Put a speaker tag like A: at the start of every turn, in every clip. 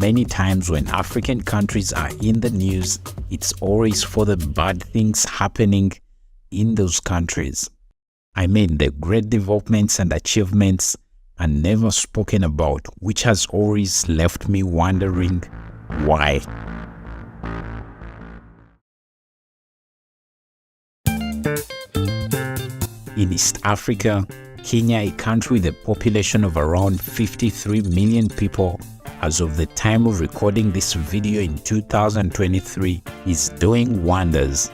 A: many times when African countries are in the news, it's always for the bad things happening in those countries. I mean, the great developments and achievements are never spoken about, which has always left me wondering why. In East Africa, Kenya, a country with a population of around 53 million people, as of the time of recording this video in 2023, is doing wonders.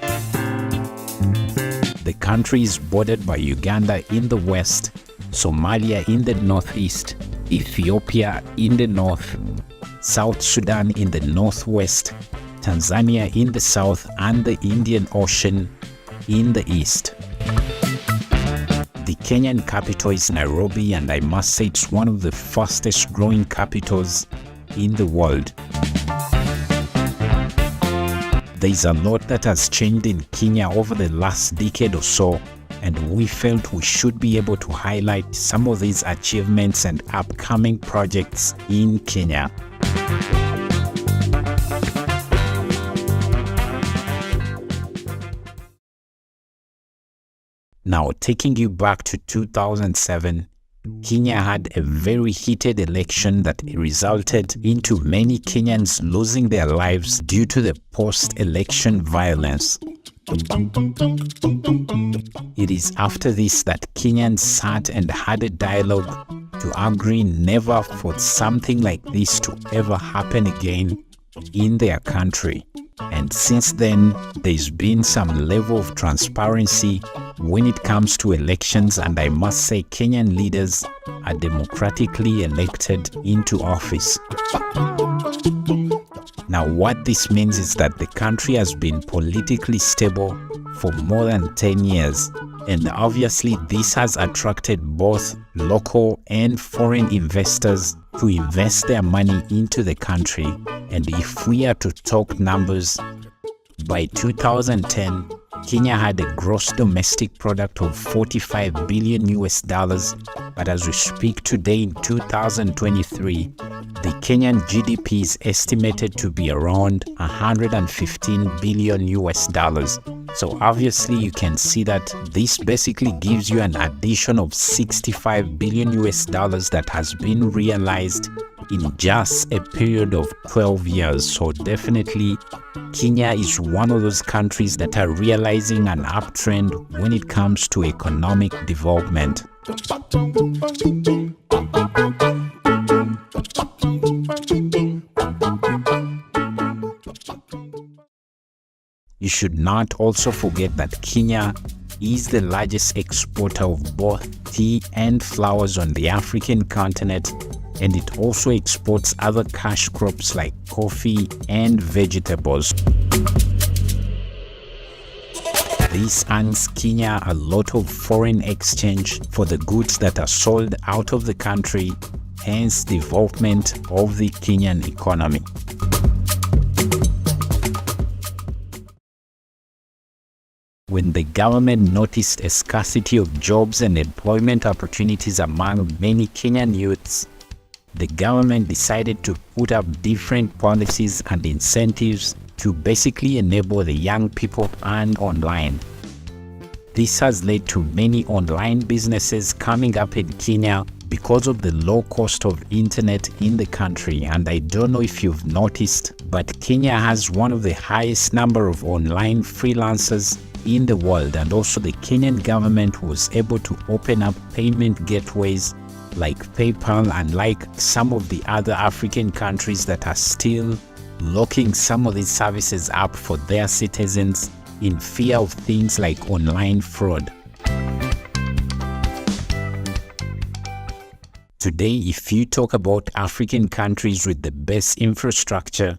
A: The country is bordered by Uganda in the west, Somalia in the northeast, Ethiopia in the north, South Sudan in the northwest, Tanzania in the south, and the Indian Ocean in the east. The Kenyan capital is Nairobi, and I must say it's one of the fastest growing capitals in the world. There's a lot that has changed in Kenya over the last decade or so, and we felt we should be able to highlight some of these achievements and upcoming projects in Kenya. Now, taking you back to 2007, Kenya had a very heated election that resulted into many Kenyans losing their lives due to the post-election violence. It is after this that Kenyans sat and had a dialogue to agree never for something like this to ever happen again in their country. And since then, there's been some level of transparency when it comes to elections, and I must say Kenyan leaders are democratically elected into office. Now, what this means is that the country has been politically stable for more than 10 years, and obviously this has attracted both local and foreign investors to invest their money into the country. And if we are to talk numbers, by 2010, Kenya had a gross domestic product of $45 billion, but as we speak today in 2023, the Kenyan GDP is estimated to be around $115 billion. So obviously you can see that this basically gives you an addition of $65 billion that has been realized in just a period of 12 years. So definitely Kenya is one of those countries that are realizing an uptrend when it comes to economic development. You should not also forget that Kenya is the largest exporter of both tea and flowers on the African continent, and it also exports other cash crops like coffee and vegetables. This earns Kenya a lot of foreign exchange for the goods that are sold out of the country, hence development of the Kenyan economy. When the government noticed a scarcity of jobs and employment opportunities among many Kenyan youths, the government decided to put up different policies and incentives to basically enable the young people to earn online. This has led to many online businesses coming up in Kenya because of the low cost of internet in the country. And I don't know if you've noticed, but Kenya has one of the highest number of online freelancers in the world, and also the Kenyan government was able to open up payment gateways like PayPal, and like some of the other African countries that are still locking some of these services up for their citizens in fear of things like online fraud. Today, if you talk about African countries with the best infrastructure,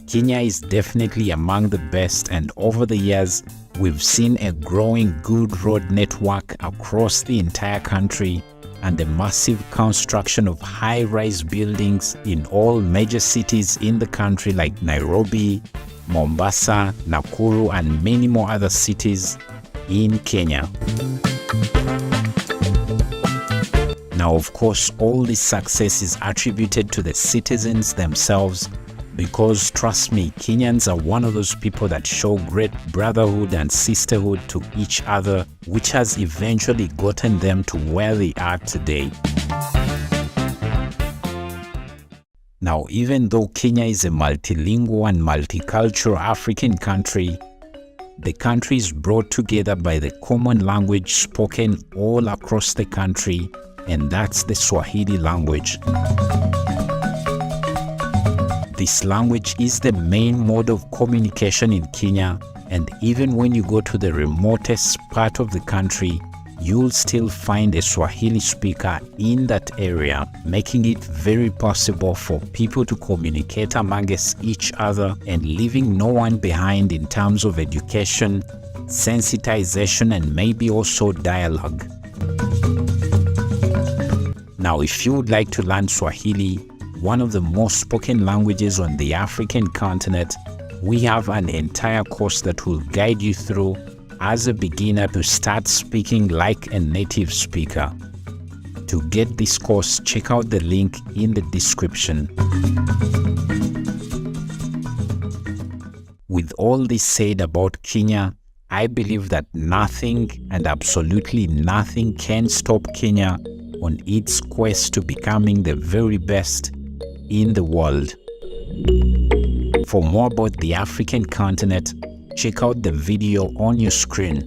A: Kenya is definitely among the best, and over the years, we've seen a growing good road network across the entire country and a massive construction of high-rise buildings in all major cities in the country like Nairobi, Mombasa, Nakuru, and many more other cities in Kenya. Now, of course, all this success is attributed to the citizens themselves, because trust me, Kenyans are one of those people that show great brotherhood and sisterhood to each other, which has eventually gotten them to where they are today. Now, even though Kenya is a multilingual and multicultural African country, the country is brought together by the common language spoken all across the country, and that's the Swahili language. This language is the main mode of communication in Kenya, and even when you go to the remotest part of the country, you'll still find a Swahili speaker in that area, making it very possible for people to communicate amongst each other and leaving no one behind in terms of education, sensitization, and maybe also dialogue. Now, if you would like to learn Swahili, one of the most spoken languages on the African continent, we have an entire course that will guide you through as a beginner to start speaking like a native speaker. To get this course, check out the link in the description. With all this said about Kenya, I believe that nothing and absolutely nothing can stop Kenya on its quest to becoming the very best in the world. For more about the African continent, check out the video on your screen.